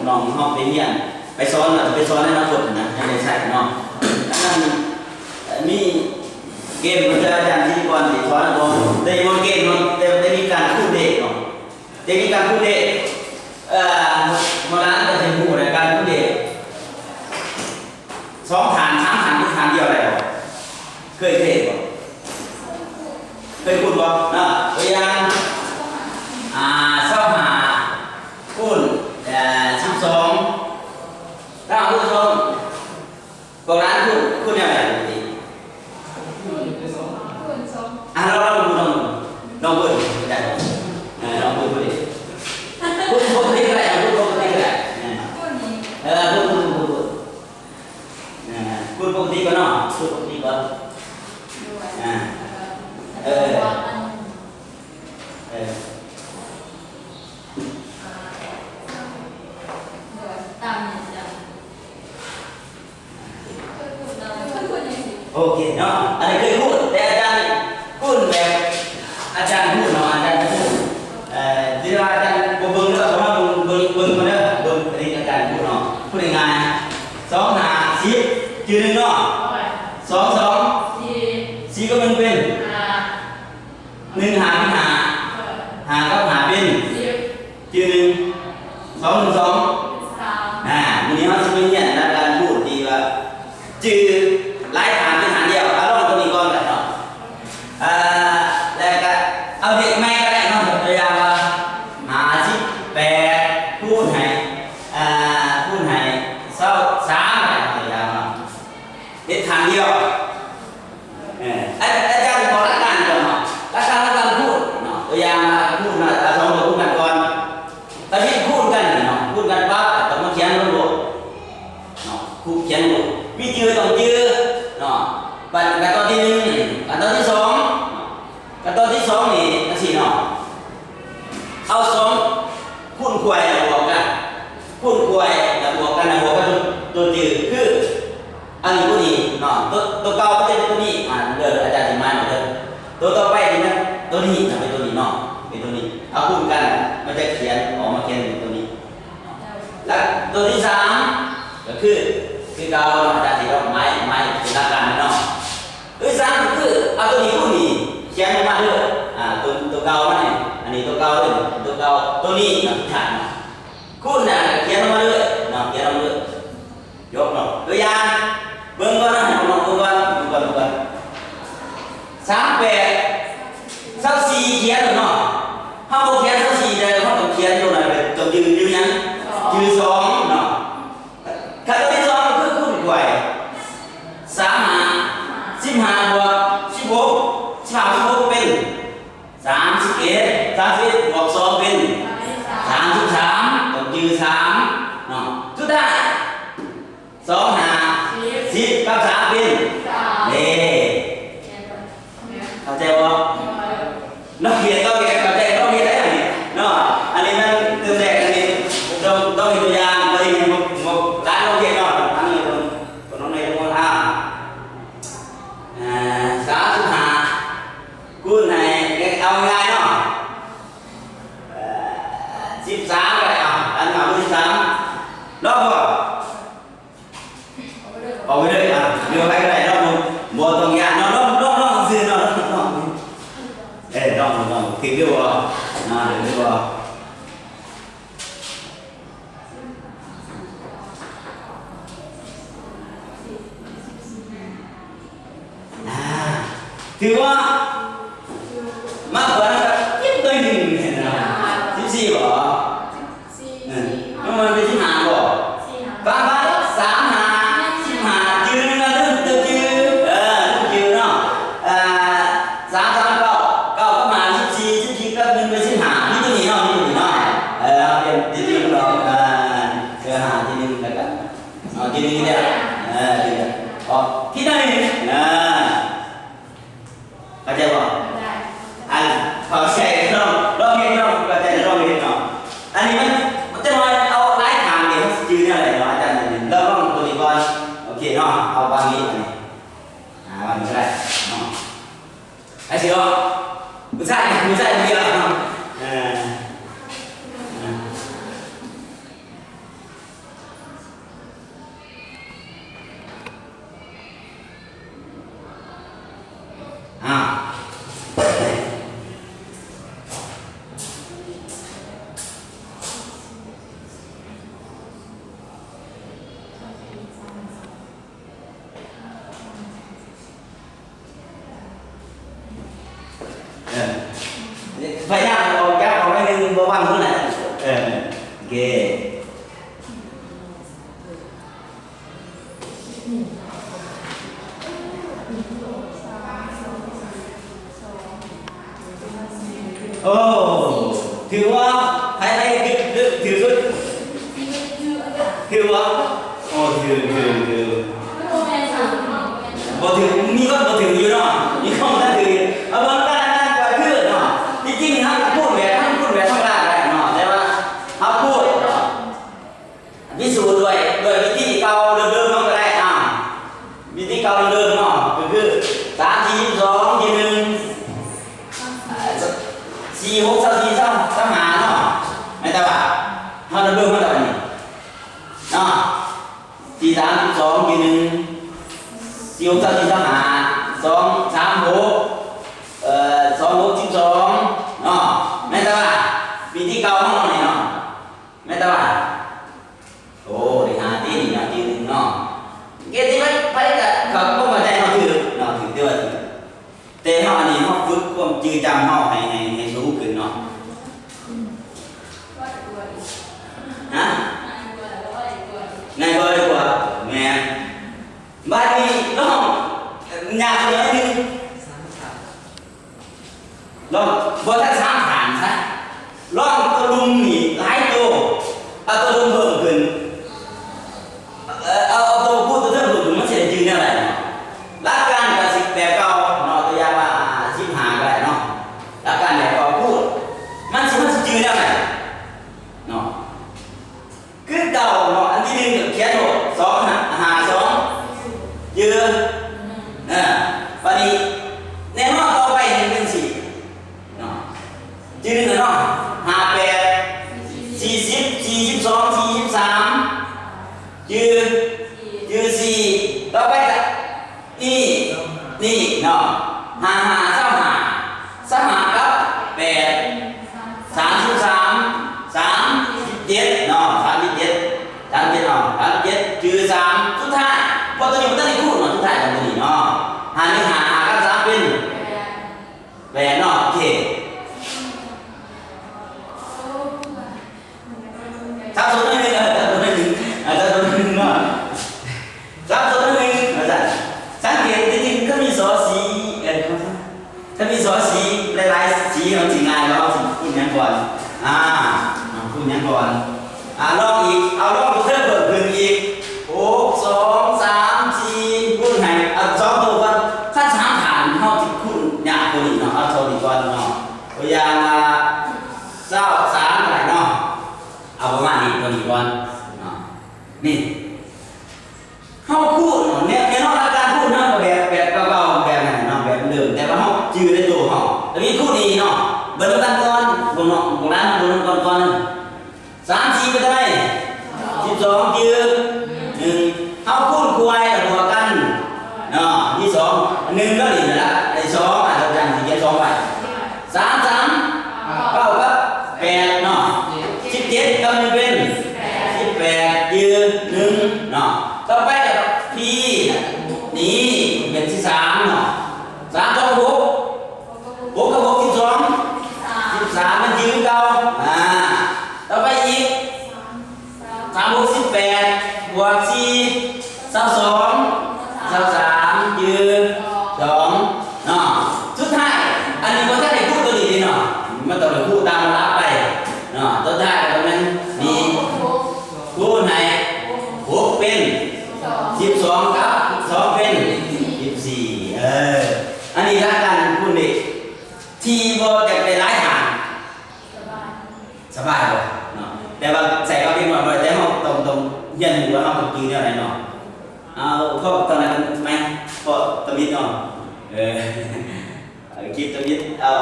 น้องห้องไปเรียนไปสอนเราจะไปสอนในอนาคตนะให้ได้ใช้เนาะนั่นมีเกมมันจะอาจารย์ที่ก่อนที่สอนเราได้บนเกมได้มีการพูดเด็กเนาะได้มีการพูดเด็กมาล้านจะเป็นผู้ในการพูดเด็ก2 ฐาน 3 ฐานหรือฐานเดียวอะไรบ่เคยบ่เคยพูดบ่นะตัวอย่าง25คูณ12ถ้าผู้ชมบอกร้านคูณยังไงดีลองพูดได้ลองพูดดิพูดที่อะไรพูดปกติก็ได้พูดปกติก็เนาะพูดปกติก็โอเคเนาะอันนี้เคยพูดแต่อาจารย์พูดแบบอาจารย์พูดเนาะอาจารย์พูดที่ว่าอาจารย์เบิ่งเนาะเพราะว่าเบิ่งมาเด้อเบิ่งอันนี้อาจารย์พูดเนาะพูดง่ายๆ2 หา 10จือ1เนาะ2 4ก็มันเป็น1 หาเป็นหาก็หาเป็นจือ1 2 1 2วันนี้เราจะมีเนี่ยการพูดดีว่าจือหลายฐานเป็นฐานเดียวเอาลองตัวนี้ก่อนกันเนาะแล้วก็เอาเด็กแม่ก็ได้เนาะตัวอย่างว่า58พูดให้23อะไรตัวอย่างเนาะเป็นฐานเดียวอาจารย์บอกหลักการก่อนเนาะหลักการพูดเนาะตัวอย่างพูดนะเอา2 ตัวพูดกันก่อนตอนที่พูดกันเนาะพูดกันปั๊บต้องมาเขียนลงบทเนาะครูเขียนบทมีจือต้องจือเนาะขั้นตอนที่1ขั้นตอนที่2ขั้นตอนที่2นี่จังซี่เนาะเอา2คูณขวายแล้วบวกกันคูณขวายแล้วบวกกันตัวจือคืออันนี้ตัวนี้เนาะตัวเก่าก็จะเป็นตัวนี้เด้ออาจารย์สิมาเด้อตัวต่อไปนี่มันตัวนี้เป็นตัวนี้เนาะเป็นตัวนี้เอาคูณกันมันจะเขียนออกมาเขียนเป็นตัวนี้แล้วตัวที่3ก็คือเก่าอาจารย์สิเอาไม้เป็นหลักการเนาะตัวที่3ก็คือเอาตัวนี้คูณนี่เขียนออกมาเด้อตัวเก่ามันนี่อันนี้ตัวเก่าเด้อตัวเก่าตัวนี้นะฐานคูณน่ะเขียนออกมาเลยเนาะเขียนออกมาเลยยกเนาะตัวอย่างเบิ่งก่อนนะลองดูก่อน38 24เขียนเนาะเฮาบ่เขียน24ได้เฮาต้องเขียนตัวไหนเป็นตัวยืนหยังยืน2เนาะขั้นตอนที่2คือคูณขวาย3 หา 15บวก16 15เป็น31บวก2เป็น33ต้องยืน3เนาะสุดท้าย2 หา 10กับ3เป็นเข้าใจบ่นักเรียนเข้าใจได้เนาะอันนี้มันเติมแรกอันนี้ต้องมีตัวอย่างเลยร้านเราเรียนเนาะอันนี้ตัวน้องในตัว35คูณให้เอาง่ายเนาะ13ก็ได้อันนี้13ลองบ่เอาไปเลยเดี๋ยวใครก็ได้ลองบ่ต้องยากเนาะลองซื้อเนาะลองคิดดูว่าดูว่าถือว่ามากกว่านั้นยิ่งตัวหนึ่งนะ14บ่มันเป็น15บ่บ้าง3 หา 15จือนึงนะตัวจือเนาะ3 3 9ก็มา14ก็1เป็น15นี่ตัวนี้เนาะเป็นที่1เนาะหาที่1แล้วก็ที่1เนี่ยที่ไหนเข้าใจบ่เข้าใจเนาะลองเห็นเนาะเข้าใจลองเห็นเนาะอันนี้มันจะมาเอาหลายทางนี่มันจือเนี่ยอะไรเนาะอาจารย์แล้วลองตัวนี้ก่อนโอเคเนาะเอาบางนี้อันนี้บางนี้ก็ได้เนาะไอ้สิเนาะผู้ชายเดียว คือว่าโอ้คือบ่ถึงมีก็บ่ถึงอยู่เนาะมีข้อมูลนั่นคือเอาบางการนั่นก็คือเนาะจริงๆท่านพูดแบบธรรมดาได้เนาะแต่ว่าเขาพูดพิสูจน์ด้วยวิธีเก่าเดิมๆเนาะก็ได้วิธีเก่าเดิมๆเนาะก็คือ3 4 2 1 4 6 3 4 3 5เนาะไม่แต่ว่าเขาเดิมๆมาแต่วันนี้เนาะ4 3 2 1 4 6 3 4 3 5 2 3 6 2 6 12เนาะไม่แต่ว่าวิธีเก่าของเราเนี่ยเนาะไม่แต่ว่าโอ้ได้หาที่นี่นะที่นึงเนาะเกติไว้ไปกับเขาบ่มาได้เฮาถือเนาะถือด้วยแต่เฮาอันนี้เฮาฝึกความจืดจำเฮาให้สูงขึ้นเนาะฮะง่ายกว่าแม่บ้านนี้น้องยากเลยนึงลองบ่ทันสามฐานซะลองตัวลุมนี่หลายตัวเอาตัวลุมเพิ่มขึ้นเอาตัวพูดตัวเทิงขึ้นมันสิได้ยืนอะไรเนาะหลักการก็สิแบบเก่าเนาะตัวอย่างว่า15ก็ได้เนาะหลักการแบบเก่าพูดมันสิยืนอะไรเนาะคือเก่าเนาะอันที่1ก็เขียนโห2 5 2ยืนวันนี้แน่นอนต่อไปเป็น4เนาะยืนเนาะ58 40 42 43ยืน4ต่อไปก็นี่เนาะ55 25กับ8 33 37เนาะ37เนาะ37ยืน3สุดท้ายพอตัวนี้มันต้องได้พูดเนาะสุดท้ายของตัวนี้เนาะ51 5กับ3เป็น8เนาะโอเคสับสนนิดนึงสับสนนิดนึงเนาะสับสนนิดนึงอาจารย์สังเกตจริงๆก็มีสอสีถ้ามีสอสีหลายๆสีเราถึงงานเราถึงพูดยังก่อนพูดยังก่อนลองอีกเอาลองเพิ่มขึ้นอีก6 2 3 4พูดให้เอา2ตัวก่อนขั้น3ฐานเฮาสิพูดยากกว่านี้เนาะเอาตัวนี้ก่อนเนาะตัวอย่าง23อะไรเนาะเอาประมาณนี้ตัวนี้ก่อนเนาะนี่เฮาพูดเนาะเนี่ยเนาะการพูดเนาะแบบเก่าๆแบบนั้นเนาะแบบเดิมแต่ว่าเฮาจื้อในตัวเฮาแล้วมีพูดดีเนาะเบิ่งกันก่อนบ่เนาะบ่นั้นบ่นั้นก่อน3 4เป็นเท่าไหร่12ยืน1เฮาพูดคุยแล้วบวกกันเนาะที่2 1ก็นี่ละไอ้2อาจารย์สิเขียน2ไป3 9กับ8เนาะ17กับ1เป็น18ยืน1เนาะต่อไปกับพี่นี่เป็นที่3เนาะ3 2 6 6กับ6 12 13มันยืนเก่าต่อไปอีก3 6 18บวก4 22 23ยืน2เนาะสุดท้ายอันนี้บ่ทันได้พูดตัวนี้เนาะมันต้องได้พูดตามรับไปเนาะสุดท้ายก็มันมีพูดให้6เป็น12กับ2เป็น14อันนี้ละกันพูดนี่ที่บ่จะได้หลายทางสบายบ่เนาะแต่ว่าใส่เอาเพียงหน่อยแต่เฮาต้องเรียนรู้ว่าเฮาต้องจื้อแนวไหนเนาะเอาพอตอนนั้นมั้ยพอตะมิดเนาะคลิปตะมิดเอา